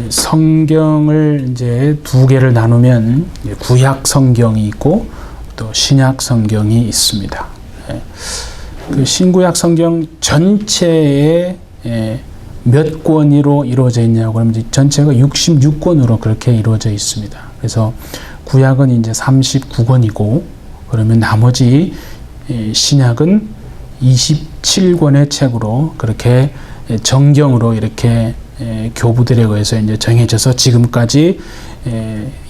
성경을 이제 두 개를 나누면 구약 성경이 있고 또 신약 성경이 있습니다. 그 신구약 성경 전체에 몇 권으로 이루어져 있냐고 그러면 전체가 66권으로 그렇게 이루어져 있습니다. 그래서 구약은 이제 39권이고 그러면 나머지 신약은 27권의 책으로 그렇게 정경으로 이렇게 교부들에 의해서 이제 정해져서 지금까지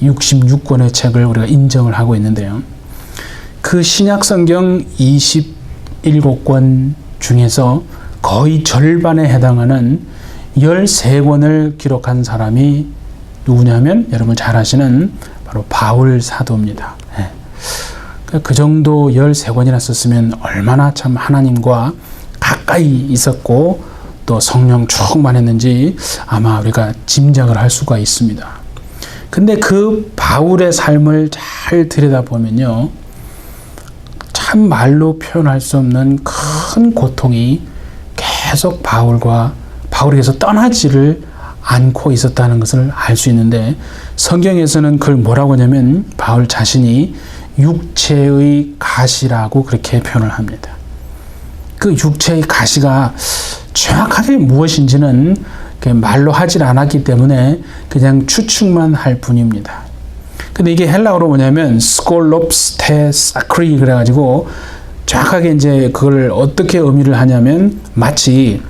66권의 책을 우리가 인정을 하고 있는데요. 그 신약 성경 27권 중에서 거의 절반에 해당하는 13권을 기록한 사람이 누구냐면 여러분 잘 아시는 바로 바울 사도입니다. 그 정도 13권이나 썼으면 얼마나 참 하나님과 가까이 있었고 또 성령 충만했는지 아마 우리가 짐작을 할 수가 있습니다. 근데 그 바울의 삶을 잘 들여다보면요, 참 말로 표현할 수 없는 큰 고통이 계속 바울에게서 떠나지를 않고 있었다는 것을 알 수 있는데, 성경에서는 그걸 뭐라고 하냐면 바울 자신이 육체의 가시라고 그렇게 표현을 합니다. 그 육체의 가시가 정확하게 무엇인지는 말로 하질 않았기 때문에 그냥 추측만 할 뿐입니다. 근데 이게 헬라어로 뭐냐면 스콜롭스테 사크리 그래가지고 정확하게 이제 그걸 어떻게 의미를 하냐면 마치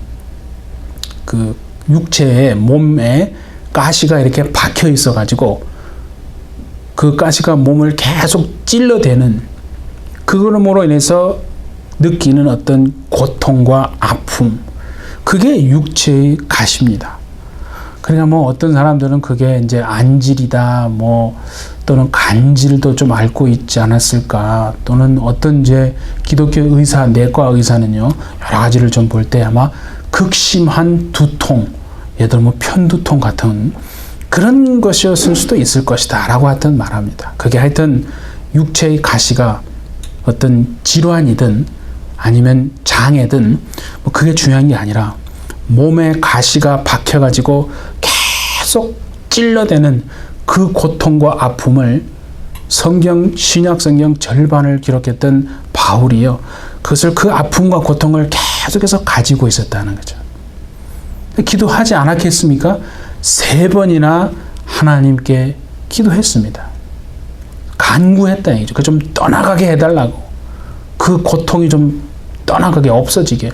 그 육체에 몸에 가시가 이렇게 박혀 있어가지고 그 가시가 몸을 계속 찔러대는 그걸로 인해서 느끼는 어떤 고통과 아픔, 그게 육체의 가시입니다. 그러니까 뭐 어떤 사람들은 그게 이제 안질이다, 뭐 또는 간질도 좀 앓고 있지 않았을까, 또는 어떤 이제 기독교 의사, 내과 의사는요 여러 가지를 좀 볼 때 아마 극심한 두통, 예를 들어 뭐 편두통 같은 그런 것이었을 수도 있을 것이다 라고 하여튼 말합니다. 그게 하여튼 육체의 가시가 어떤 질환이든 아니면 장애든 뭐 그게 중요한 게 아니라 몸에 가시가 박혀가지고 계속 찔러대는 그 고통과 아픔을 신약 성경 절반을 기록했던 바울이요, 그것을 그 아픔과 고통을 계속해서 가지고 있었다는 거죠. 기도하지 않았겠습니까? 3번이나 하나님께 기도했습니다. 간구했다 얘기죠. 그 좀 떠나가게 해달라고, 그 고통이 좀 떠나가게 없어지게.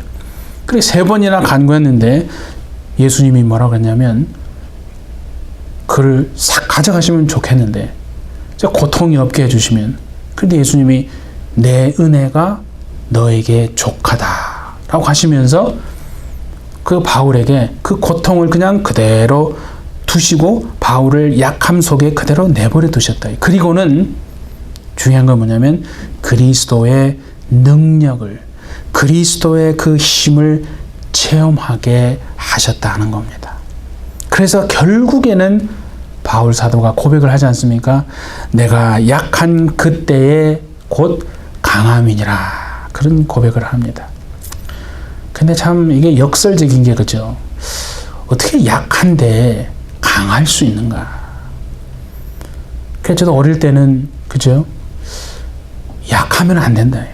그래 3번이나 간구했는데 예수님이 뭐라고 했냐면 그를 싹 가져가시면 좋겠는데 고통이 없게 해주시면. 그런데 예수님이 내 은혜가 너에게 족하다 라고 하시면서 그 바울에게 그 고통을 그냥 그대로 두시고 바울을 약함 속에 그대로 내버려 두셨다. 그리고는 중요한 건 뭐냐면 그리스도의 능력을, 그리스도의 그 힘을 체험하게 하셨다는 겁니다. 그래서 결국에는 바울 사도가 고백을 하지 않습니까? 내가 약한 그때에 곧 강함이니라, 그런 고백을 합니다. 근데 참 이게 역설적인 게 그죠? 어떻게 약한데 강할 수 있는가? 그래서 저도 어릴 때는 그죠? 약하면 안 된다.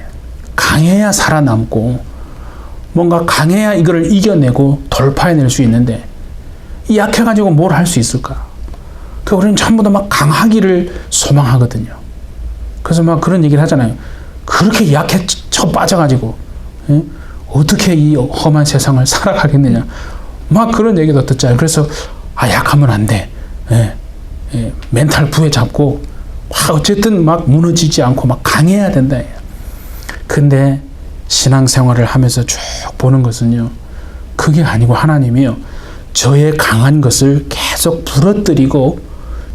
강해야 살아남고 뭔가 강해야 이걸 이겨내고 돌파해낼 수 있는데 약해가지고 뭘 할 수 있을까? 그 우리는 전부 다 막 강하기를 소망하거든요. 그래서 막 그런 얘기를 하잖아요. 그렇게 약해 쳐 빠져가지고 어떻게 이 험한 세상을 살아가겠느냐, 막 그런 얘기도 듣잖아요. 그래서 약하면 안 돼. 멘탈 부여잡고 어쨌든 막 무너지지 않고 막 강해야 된다. 근데 신앙생활을 하면서 쭉 보는 것은요, 그게 아니고 하나님이요, 저의 강한 것을 계속 부러뜨리고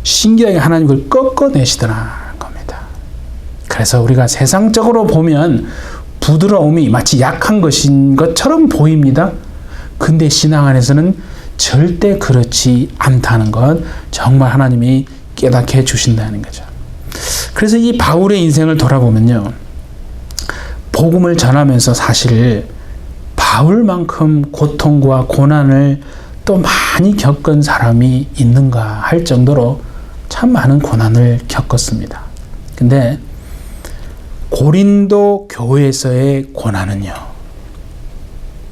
신기하게 하나님 그걸 꺾어내시더라는 겁니다. 그래서 우리가 세상적으로 보면 부드러움이 마치 약한 것인 것처럼 보입니다. 근데 신앙 안에서는 절대 그렇지 않다는 것, 정말 하나님이 깨닫게 해주신다는 거죠. 그래서 이 바울의 인생을 돌아보면요, 복음을 전하면서 사실 바울만큼 고통과 고난을 또 많이 겪은 사람이 있는가 할 정도로 참 많은 고난을 겪었습니다. 근데 고린도 교회에서의 고난은요,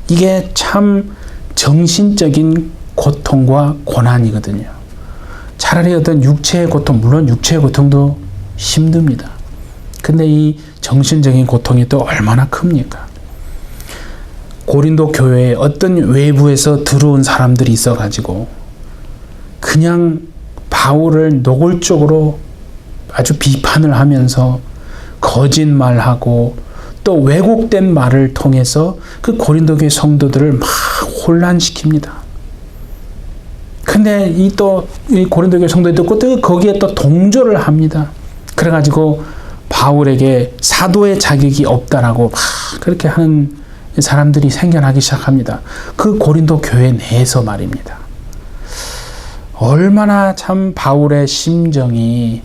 이게 참 정신적인 고통과 고난이거든요. 차라리 어떤 육체의 고통, 물론 육체의 고통도 힘듭니다. 근데 이 정신적인 고통이 또 얼마나 큽니까? 고린도 교회에 어떤 외부에서 들어온 사람들이 있어가지고 그냥 바울을 노골적으로 아주 비판을 하면서 거짓말하고 또 왜곡된 말을 통해서 그 고린도 교회 성도들을 막 혼란시킵니다. 근데 이 고린도 교회 성도들이 또 거기에 또 동조를 합니다. 그래가지고 바울에게 사도의 자격이 없다라고 막 그렇게 하는 사람들이 생겨나기 시작합니다. 그 고린도 교회 내에서 말입니다. 얼마나 참 바울의 심정이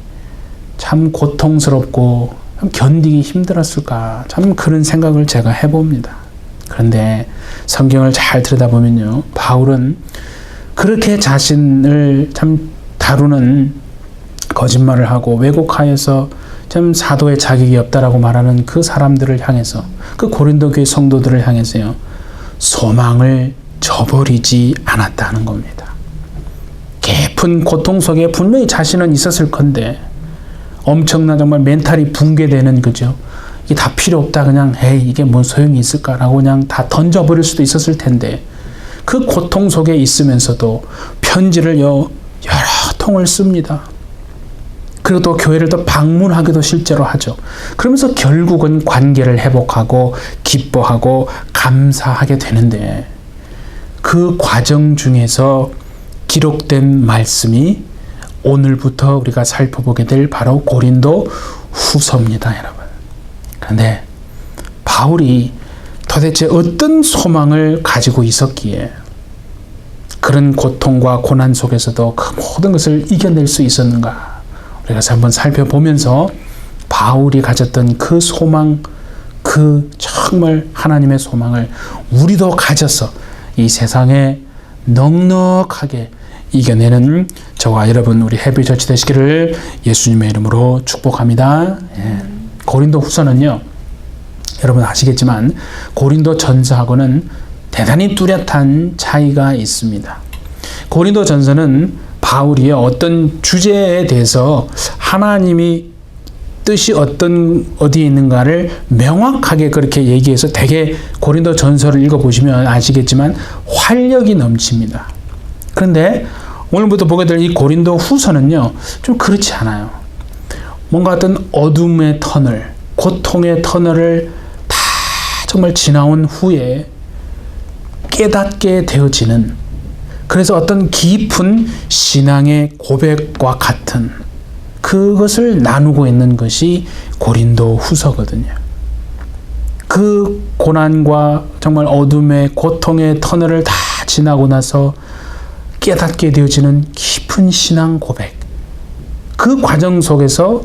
참 고통스럽고 견디기 힘들었을까, 참 그런 생각을 제가 해봅니다. 그런데 성경을 잘 들여다보면요, 바울은 그렇게 자신을 참 다루는 거짓말을 하고 왜곡하여서 참 사도의 자격이 없다라고 말하는 그 사람들을 향해서, 그 고린도 교회 성도들을 향해서요, 소망을 저버리지 않았다는 겁니다. 깊은 고통 속에 분명히 자신은 있었을 건데 엄청난 정말 멘탈이 붕괴되는, 그죠? 이게 다 필요 없다, 그냥 에이 이게 뭔 소용이 있을까라고 그냥 다 던져버릴 수도 있었을 텐데, 그 고통 속에 있으면서도 편지를 여러 통을 씁니다. 그리고 또 교회를 또 방문하기도 실제로 하죠. 그러면서 결국은 관계를 회복하고 기뻐하고 감사하게 되는데, 그 과정 중에서 기록된 말씀이 오늘부터 우리가 살펴보게 될 바로 고린도 후서입니다, 여러분. 그런데 바울이 도대체 어떤 소망을 가지고 있었기에 그런 고통과 고난 속에서도 그 모든 것을 이겨낼 수 있었는가? 우리가 한번 살펴보면서 바울이 가졌던 그 소망, 그 정말 하나님의 소망을 우리도 가져서 이 세상에 넉넉하게 이겨내는 저와 여러분, 우리 해피처치 되시기를 예수님의 이름으로 축복합니다. 예. 고린도 후서는요, 여러분 아시겠지만 고린도 전서하고는 대단히 뚜렷한 차이가 있습니다. 고린도 전서는 바울이 어떤 주제에 대해서 하나님이 뜻이 어디에 있는가를 명확하게 그렇게 얘기해서, 되게 고린도 전서를 읽어보시면 아시겠지만 활력이 넘칩니다. 그런데 오늘부터 보게 될 이 고린도 후서는요, 좀 그렇지 않아요. 뭔가 어떤 어둠의 터널, 고통의 터널을 다 정말 지나온 후에 깨닫게 되어지는, 그래서 어떤 깊은 신앙의 고백과 같은 그것을 나누고 있는 것이 고린도 후서거든요. 그 고난과 정말 어둠의 고통의 터널을 다 지나고 나서 깨닫게 되어지는 깊은 신앙 고백, 그 과정 속에서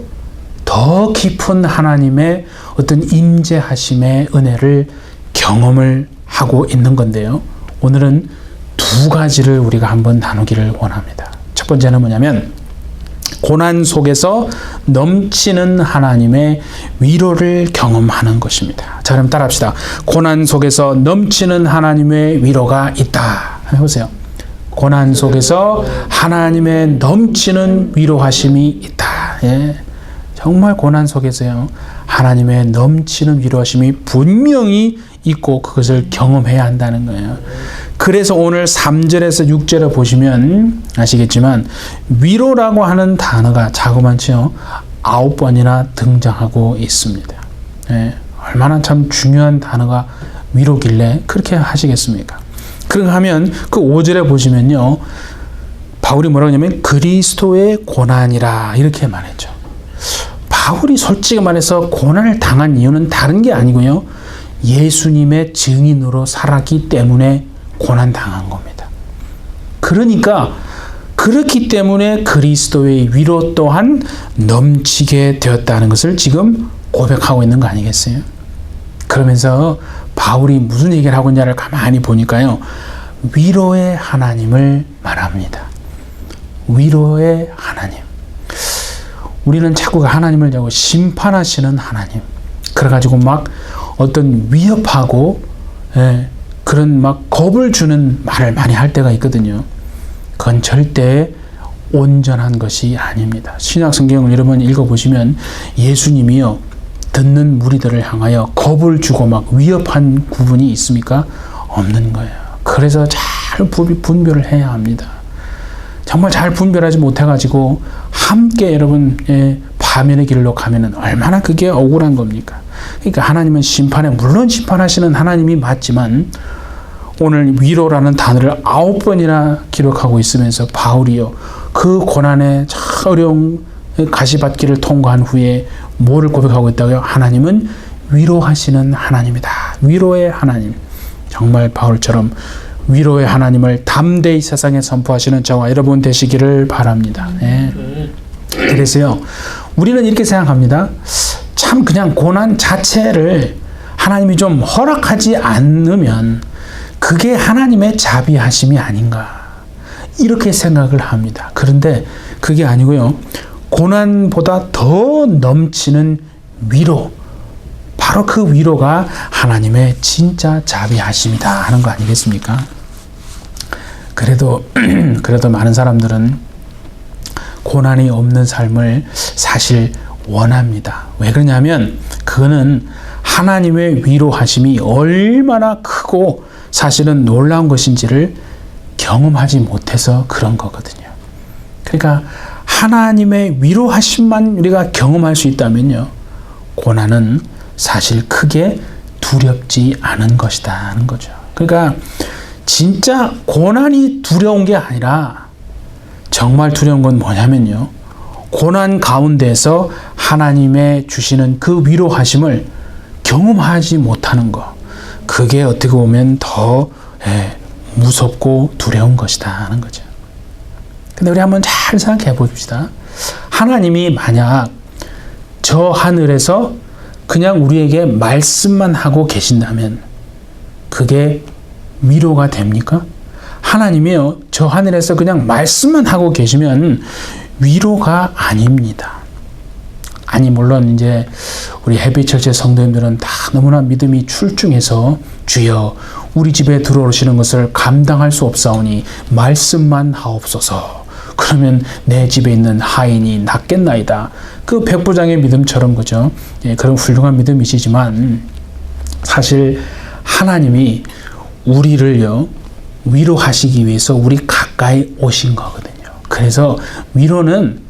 더 깊은 하나님의 어떤 임재하심의 은혜를 경험을 하고 있는 건데요, 오늘은 두 가지를 우리가 한번 나누기를 원합니다. 첫 번째는 뭐냐면, 고난 속에서 넘치는 하나님의 위로를 경험하는 것입니다. 자, 그럼 따라합시다. 고난 속에서 넘치는 하나님의 위로가 있다. 해보세요. 고난 속에서 하나님의 넘치는 위로하심이 있다. 예. 정말 고난 속에서요, 하나님의 넘치는 위로하심이 분명히 있고 그것을 경험해야 한다는 거예요. 그래서 오늘 3절에서 6절을 보시면 아시겠지만 위로라고 하는 단어가 자그마치요 9번이나 등장하고 있습니다. 예, 얼마나 참 중요한 단어가 위로길래 그렇게 하시겠습니까? 그렇게 하면 그 5절에 보시면요, 바울이 뭐라고 하냐면 그리스도의 고난이라 이렇게 말했죠. 바울이 솔직히 말해서 고난을 당한 이유는 다른 게 아니고요, 예수님의 증인으로 살았기 때문에 고난당한 겁니다. 그러니까 그렇기 때문에 그리스도의 위로 또한 넘치게 되었다는 것을 지금 고백하고 있는 거 아니겠어요? 그러면서 바울이 무슨 얘기를 하고 있냐를 가만히 보니까요, 위로의 하나님을 말합니다. 위로의 하나님. 우리는 자꾸 하나님을 자꾸 심판하시는 하나님. 그래가지고 막 어떤 위협하고 그런 막 겁을 주는 말을 많이 할 때가 있거든요. 그건 절대 온전한 것이 아닙니다. 신약 성경을 여러분 읽어보시면 예수님이요 듣는 무리들을 향하여 겁을 주고 막 위협한 부분이 있습니까? 없는 거예요. 그래서 잘 분별을 해야 합니다. 정말 잘 분별하지 못해가지고 함께 여러분 파멸의 길로 가면은 얼마나 그게 억울한 겁니까? 그러니까 하나님은 물론 심판하시는 하나님이 맞지만 오늘 위로라는 단어를 9번이나 기록하고 있으면서 바울이요 그 고난의 어려운 가시밭길을 통과한 후에 뭐를 고백하고 있다고요? 하나님은 위로하시는 하나님이다. 위로의 하나님. 정말 바울처럼 위로의 하나님을 담대히 세상에 선포하시는 저와 여러분 되시기를 바랍니다. 그래서요 우리는 이렇게 생각합니다. 참 그냥 고난 자체를 하나님이 좀 허락하지 않으면 그게 하나님의 자비하심이 아닌가 이렇게 생각을 합니다. 그런데 그게 아니고요. 고난보다 더 넘치는 위로, 바로 그 위로가 하나님의 진짜 자비하심이다 하는 거 아니겠습니까? 그래도 많은 사람들은 고난이 없는 삶을 사실 원합니다. 왜 그러냐면 그거는 하나님의 위로하심이 얼마나 크고 사실은 놀라운 것인지를 경험하지 못해서 그런 거거든요. 그러니까 하나님의 위로하심만 우리가 경험할 수 있다면요, 고난은 사실 크게 두렵지 않은 것이다 하는 거죠. 그러니까 진짜 고난이 두려운 게 아니라 정말 두려운 건 뭐냐면요, 고난 가운데서 하나님의 주시는 그 위로하심을 경험하지 못하는 것, 그게 어떻게 보면 더 무섭고 두려운 것이다 하는 거죠. 근데 우리 한번 잘 생각해 봅시다. 하나님이 만약 저 하늘에서 그냥 우리에게 말씀만 하고 계신다면 그게 위로가 됩니까? 하나님이요, 저 하늘에서 그냥 말씀만 하고 계시면 위로가 아닙니다. 아니, 물론 이제 우리 해비철제 성도님들은 다 너무나 믿음이 출중해서 주여 우리 집에 들어오시는 것을 감당할 수 없사오니 말씀만 하옵소서. 그러면 내 집에 있는 하인이 낫겠나이다. 그 백부장의 믿음처럼, 그죠? 그런 훌륭한 믿음이시지만 사실 하나님이 우리를요 위로하시기 위해서 우리 가까이 오신 거거든요. 그래서 위로는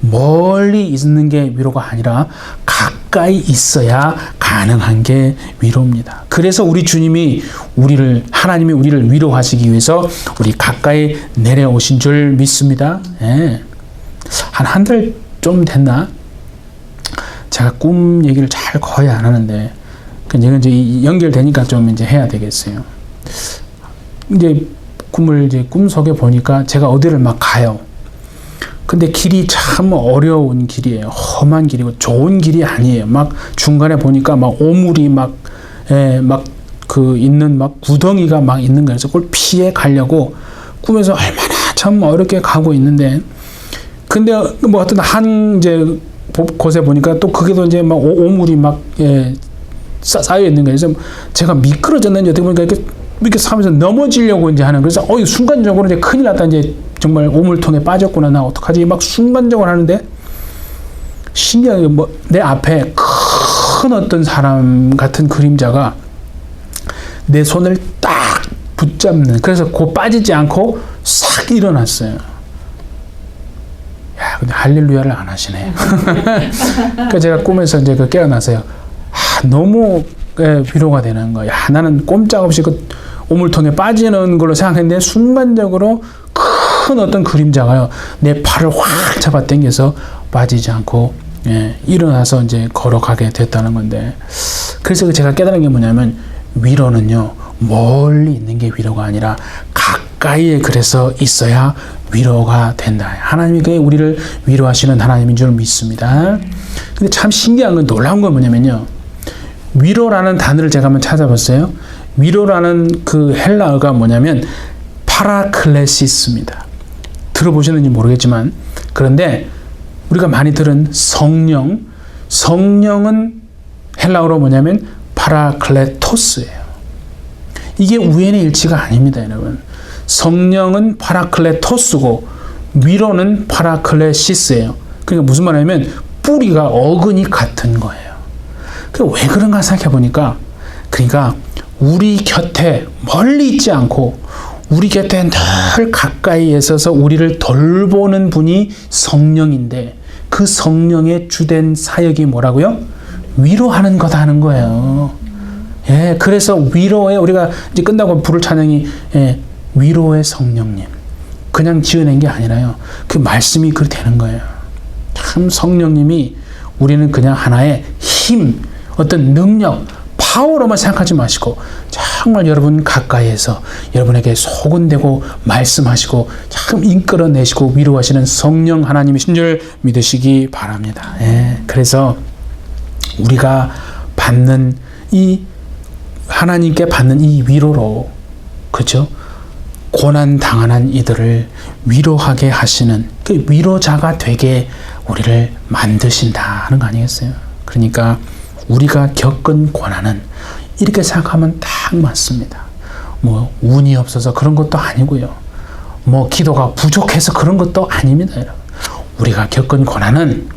멀리 있는 게 위로가 아니라 가까이 있어야 가능한 게 위로입니다. 그래서 우리 주님이 하나님이 우리를 위로하시기 위해서 우리 가까이 내려오신 줄 믿습니다. 한 달 좀 됐나? 제가 꿈 얘기를 잘 거의 안 하는데, 이제 연결되니까 좀 이제 해야 되겠어요. 이제 꿈 속에 보니까 제가 어디를 막 가요. 근데 길이 참 어려운 길이에요. 험한 길이고 좋은 길이 아니에요. 막 중간에 보니까 막 오물이 있는 구덩이가 막 있는 거예요. 그래서 그걸 피해 가려고 꿈에서 얼마나 참 어렵게 가고 있는데, 근데 뭐 하여튼 이제 곳에 보니까 또 그게도 이제 막 오물이 쌓여 있는 거예요. 그래서 제가 미끄러졌는지 어떻게 보니까 이렇게 하면서 넘어지려고 이제 하는, 그래서 순간적으로 이제 큰일 났다, 이제 정말 오물통에 빠졌구나, 나 어떡하지, 막 순간적으로 하는데, 신기하게 내 앞에 큰 어떤 사람 같은 그림자가 내 손을 딱 붙잡는, 그래서 곧 빠지지 않고 싹 일어났어요. 야, 근데 할렐루야를 안 하시네. 그러니까 제가 꿈에서 이제 깨어나서요, 너무 위로가 되는 거야. 나는 꼼짝없이 그 오물통에 빠지는 걸로 생각했는데 순간적으로 큰 어떤 그림자가요 내 팔을 확 잡아 당겨서 빠지지 않고 일어나서 이제 걸어가게 됐다는 건데, 그래서 제가 깨달은 게 뭐냐면, 위로는요 멀리 있는 게 위로가 아니라 가까이에 그래서 있어야 위로가 된다. 하나님이 그게 우리를 위로하시는 하나님인 줄 믿습니다. 근데 참 신기한 건, 놀라운 건 뭐냐면요, 위로라는 단어를 제가 한번 찾아봤어요. 위로라는 그 헬라어가 뭐냐면 파라클레시스입니다. 들어보셨는지 모르겠지만, 그런데 우리가 많이 들은 성령은 헬라어로 뭐냐면 파라클레토스예요. 이게 우연의 일치가 아닙니다, 여러분. 성령은 파라클레토스고 위로는 파라클레시스예요. 그러니까 무슨 말이냐면 뿌리가 어근이 같은 거예요. 왜 그런가 생각해 보니까, 그러니까 우리 곁에 멀리 있지 않고 우리 곁에 늘 가까이 있어서 우리를 돌보는 분이 성령인데, 그 성령의 주된 사역이 뭐라고요? 위로하는 거다 하는 거예요. 예, 그래서 위로에 우리가 이제 끝나고 부를 찬양이 위로의 성령님. 그냥 지어낸 게 아니라요. 그 말씀이 그렇게 되는 거예요. 참 성령님이 우리는 그냥 하나의 힘, 어떤 능력, 파워로만 생각하지 마시고 정말 여러분 가까이에서 여러분에게 소근대고 말씀하시고 참 이끌어내시고 위로하시는 성령 하나님이신 줄 믿으시기 바랍니다. 예, 그래서 우리가 받는 이 하나님께 받는 이 위로로, 그렇죠? 고난 당하는 이들을 위로하게 하시는 그 위로자가 되게 우리를 만드신다 하는 거 아니겠어요? 그러니까 우리가 겪은 고난은 이렇게 생각하면 딱 맞습니다. 뭐 운이 없어서 그런 것도 아니고요. 뭐 기도가 부족해서 그런 것도 아닙니다, 여러분. 우리가 겪은 고난은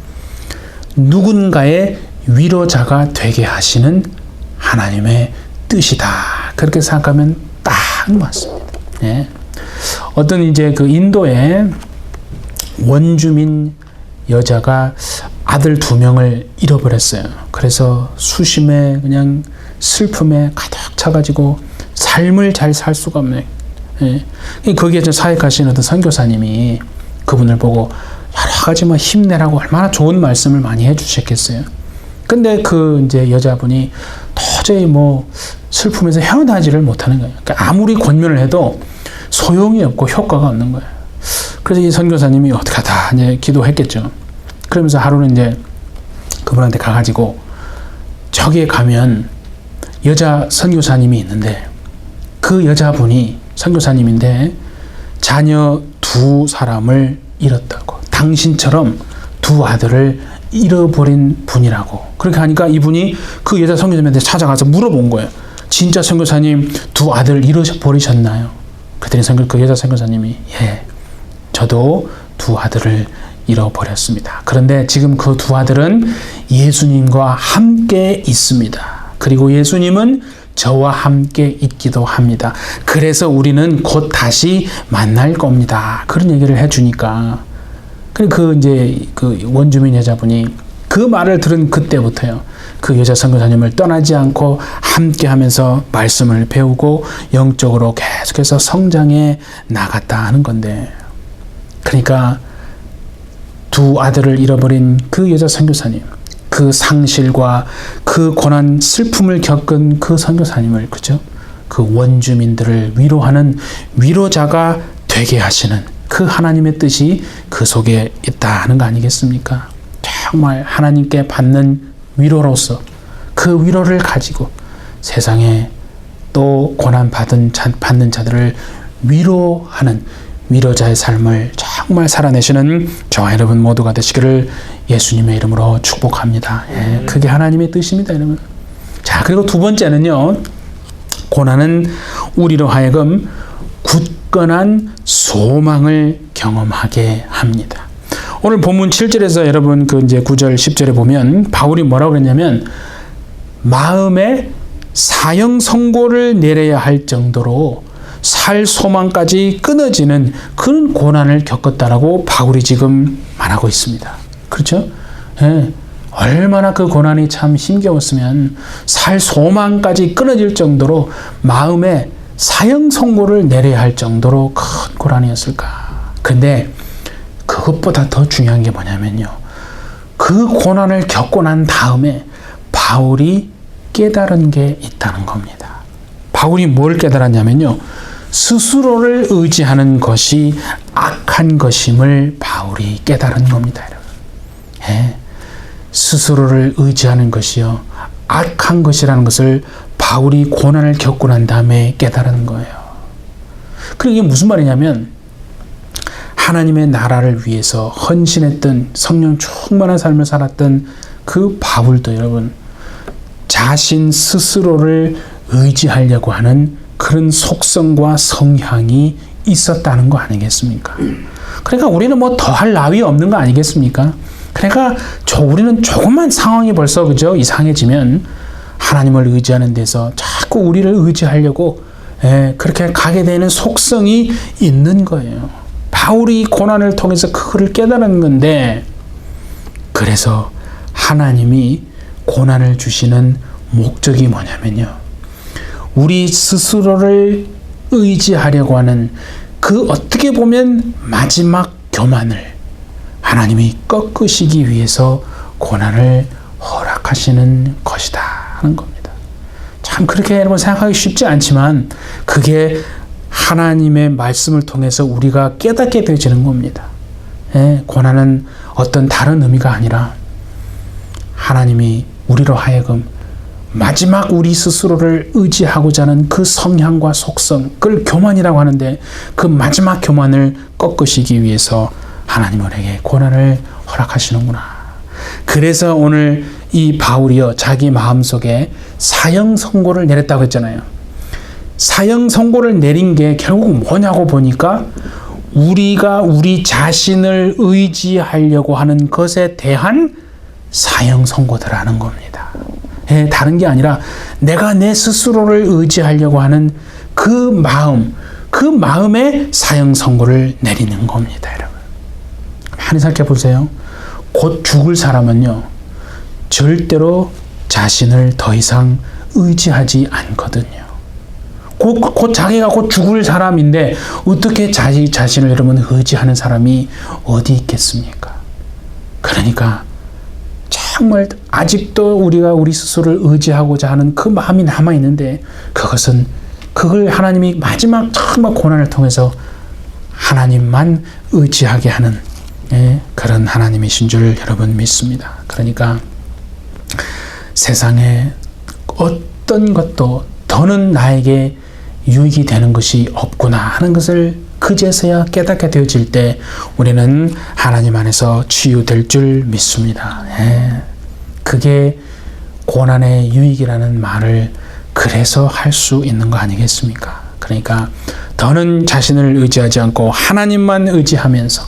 누군가의 위로자가 되게 하시는 하나님의 뜻이다. 그렇게 생각하면 딱 맞습니다. 예. 어떤 이제 그 인도의 원주민 여자가 아들 2명을 잃어버렸어요. 그래서 수심에 그냥 슬픔에 가득 차가지고 삶을 잘 살 수가 없네. 예. 거기에 사역하시는 어떤 선교사님이 그분을 보고 여러 가지 뭐 힘내라고 얼마나 좋은 말씀을 많이 해주셨겠어요. 근데 그 이제 여자분이 도저히 뭐 슬픔에서 헤어나지를 못하는 거예요. 그러니까 아무리 권면을 해도 소용이 없고 효과가 없는 거예요. 그래서 이 선교사님이 어떻게 하다 이제 기도했겠죠. 그러면서 하루는 이제 그분한테 가가지고 저기에 가면 여자 선교사님이 있는데, 그 여자분이 선교사님인데 자녀 2사람을 잃었다고, 당신처럼 2 아들을 잃어버린 분이라고. 그렇게 하니까 이분이 그 여자 선교사님한테 찾아가서 물어본 거예요. 진짜 선교사님 2 아들 잃어버리셨나요? 그랬더니 그 여자 선교사님이 예, 저도 2 아들을 잃어버렸습니다. 그런데 지금 그 2 아들은 예수님과 함께 있습니다. 그리고 예수님은 저와 함께 있기도 합니다. 그래서 우리는 곧 다시 만날 겁니다. 그런 얘기를 해주니까, 그 이제 그 원주민 여자분이 그 말을 들은 그때부터요, 그 여자 선교사님을 떠나지 않고 함께 하면서 말씀을 배우고 영적으로 계속해서 성장해 나갔다 하는 건데, 그러니까 2 아들을 잃어버린 그 여자 선교사님, 그 상실과 그 고난 슬픔을 겪은 그 선교사님을, 그죠? 그 원주민들을 위로하는 위로자가 되게 하시는 그 하나님의 뜻이 그 속에 있다 하는 거 아니겠습니까? 정말 하나님께 받는 위로로서 그 위로를 가지고 세상에 또 고난 받는 자들을 위로하는 위로자의 삶을 정말 살아내시는 저와 여러분 모두가 되시기를 예수님의 이름으로 축복합니다. 예, 그게 하나님의 뜻입니다, 여러분. 자, 그리고 2번째는요, 고난은 우리로 하여금 굳건한 소망을 경험하게 합니다. 오늘 본문 7절에서 여러분 그 이제 9절 10절에 보면 바울이 뭐라고 그랬냐면, 마음에 사형 선고를 내려야 할 정도로 살 소망까지 끊어지는 그런 고난을 겪었다라고 바울이 지금 말하고 있습니다. 그렇죠? 예. 얼마나 그 고난이 참 힘겨웠으면 살 소망까지 끊어질 정도로 마음에 사형 선고를 내려야 할 정도로 큰 고난이었을까. 근데 그것보다 더 중요한 게 뭐냐면요, 그 고난을 겪고 난 다음에 바울이 깨달은 게 있다는 겁니다. 바울이 뭘 깨달았냐면요, 스스로를 의지하는 것이 악한 것임을 바울이 깨달은 겁니다, 여러분. 예. 스스로를 의지하는 것이요, 악한 것이라는 것을 바울이 고난을 겪고 난 다음에 깨달은 거예요. 그리고 이게 무슨 말이냐면 하나님의 나라를 위해서 헌신했던 성령 충만한 삶을 살았던 그 바울도 여러분 자신 스스로를 의지하려고 하는 그런 속성과 성향이 있었다는 거 아니겠습니까? 그러니까 우리는 뭐 더할 나위 없는 거 아니겠습니까? 그러니까 우리는 조금만 상황이 벌써 그죠 이상해지면 하나님을 의지하는 데서 자꾸 우리를 의지하려고 그렇게 가게 되는 속성이 있는 거예요. 바울이 고난을 통해서 그거를 깨달은 건데 그래서 하나님이 고난을 주시는 목적이 뭐냐면요. 우리 스스로를 의지하려고 하는 그 어떻게 보면 마지막 교만을 하나님이 꺾으시기 위해서 고난을 허락하시는 것이다 하는 겁니다. 참 그렇게 여러분 생각하기 쉽지 않지만 그게 하나님의 말씀을 통해서 우리가 깨닫게 되어지는 겁니다. 고난은 어떤 다른 의미가 아니라 하나님이 우리로 하여금 마지막 우리 스스로를 의지하고자 하는 그 성향과 속성, 그걸 교만이라고 하는데 그 마지막 교만을 꺾으시기 위해서 하나님 우리에게 고난을 허락하시는구나. 그래서 오늘 이 바울이요 자기 마음속에 사형 선고를 내렸다고 했잖아요. 사형 선고를 내린 게 결국 뭐냐고 보니까 우리가 우리 자신을 의지하려고 하는 것에 대한 사형 선고더라는 겁니다. 다른 게 아니라 내가 내 스스로를 의지하려고 하는 그 마음에 사형 선고를 내리는 겁니다, 여러분. 많이 생각해 보세요. 곧 죽을 사람은요, 절대로 자신을 더 이상 의지하지 않거든요. 곧 자기가 곧 죽을 사람인데 어떻게 자기 자신을 여러분 의지하는 사람이 어디 있겠습니까? 그러니까 정말 아직도 우리가 우리 스스로를 의지하고자 하는 그 마음이 남아있는데 그걸 하나님이 마지막 정말 고난을 통해서 하나님만 의지하게 하는 그런 하나님이신 줄 여러분 믿습니다. 그러니까 세상에 어떤 것도 더는 나에게 유익이 되는 것이 없구나 하는 것을 그제서야 깨닫게 되어질 때 우리는 하나님 안에서 치유될 줄 믿습니다. 그게 고난의 유익이라는 말을 그래서 할 수 있는 거 아니겠습니까? 그러니까 더는 자신을 의지하지 않고 하나님만 의지하면서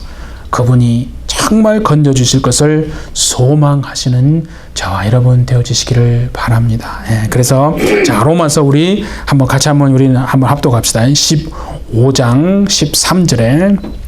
그분이 정말 건져주실 것을 소망하시는 저와 여러분 되어주시기를 바랍니다. 그래서 자 로마서 우리 우리는 한번 합독합시다. 15장 13절에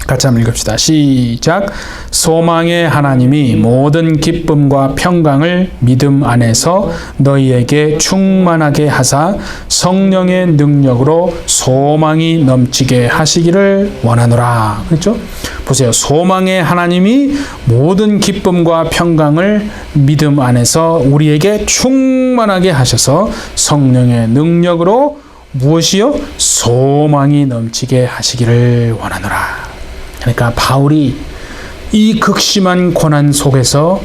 같이 한번 읽읍시다. 시작. 소망의 하나님이 모든 기쁨과 평강을 믿음 안에서 너희에게 충만하게 하사 성령의 능력으로 소망이 넘치게 하시기를 원하노라. 그렇죠? 보세요. 소망의 하나님이 모든 기쁨과 평강을 믿음 안에서 우리에게 충만하게 하셔서 성령의 능력으로 무엇이요? 소망이 넘치게 하시기를 원하노라. 그러니까 바울이 이 극심한 고난 속에서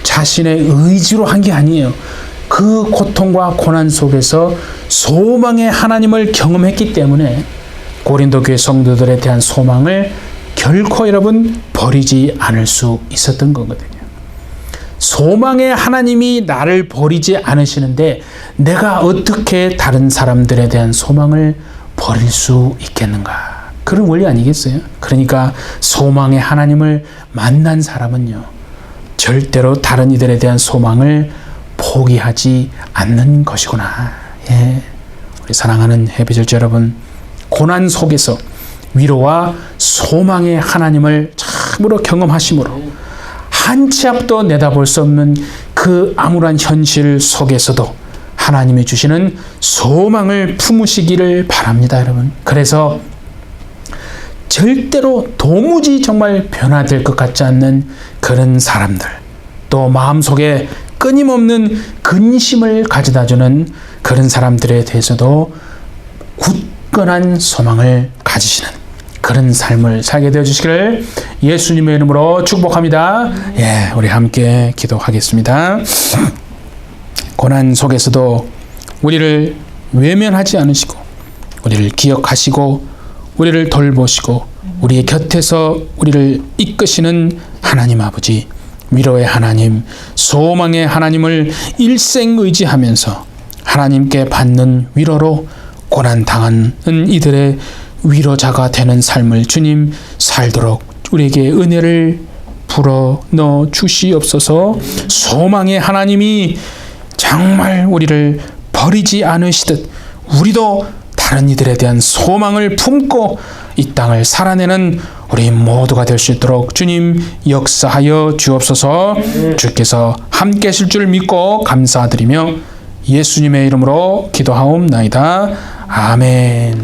자신의 의지로 한 게 아니에요. 그 고통과 고난 속에서 소망의 하나님을 경험했기 때문에 고린도 교회 성도들에 대한 소망을 결코 여러분 버리지 않을 수 있었던 거거든요. 소망의 하나님이 나를 버리지 않으시는데 내가 어떻게 다른 사람들에 대한 소망을 버릴 수 있겠는가? 그런 원리 아니겠어요? 그러니까 소망의 하나님을 만난 사람은요, 절대로 다른 이들에 대한 소망을 포기하지 않는 것이구나. 우리 사랑하는 해비절자 여러분, 고난 속에서 위로와 소망의 하나님을 참으로 경험하심으로 한 치 앞도 내다볼 수 없는 그 암울한 현실 속에서도 하나님이 주시는 소망을 품으시기를 바랍니다, 여러분. 그래서 절대로 도무지 정말 변화될 것 같지 않는 그런 사람들, 또 마음속에 끊임없는 근심을 가져다주는 그런 사람들에 대해서도 굳건한 소망을 가지시는 그런 삶을 살게 되어 주시기를 예수님의 이름으로 축복합니다. 우리 함께 기도하겠습니다. 고난 속에서도 우리를 외면하지 않으시고 우리를 기억하시고 우리를 돌보시고 우리의 곁에서 우리를 이끄시는 하나님 아버지, 위로의 하나님, 소망의 하나님을 일생 의지하면서 하나님께 받는 위로로 고난당하는 이들의 위로자가 되는 삶을 주님 살도록 우리에게 은혜를 불어넣어 주시옵소서. 소망의 하나님이 정말 우리를 버리지 않으시듯 우리도 다른 이들에 대한 소망을 품고 이 땅을 살아내는 우리 모두가 될 수 있도록 주님 역사하여 주옵소서. 주께서 함께 하실 줄 믿고 감사드리며 예수님의 이름으로 기도하옵나이다. 아멘.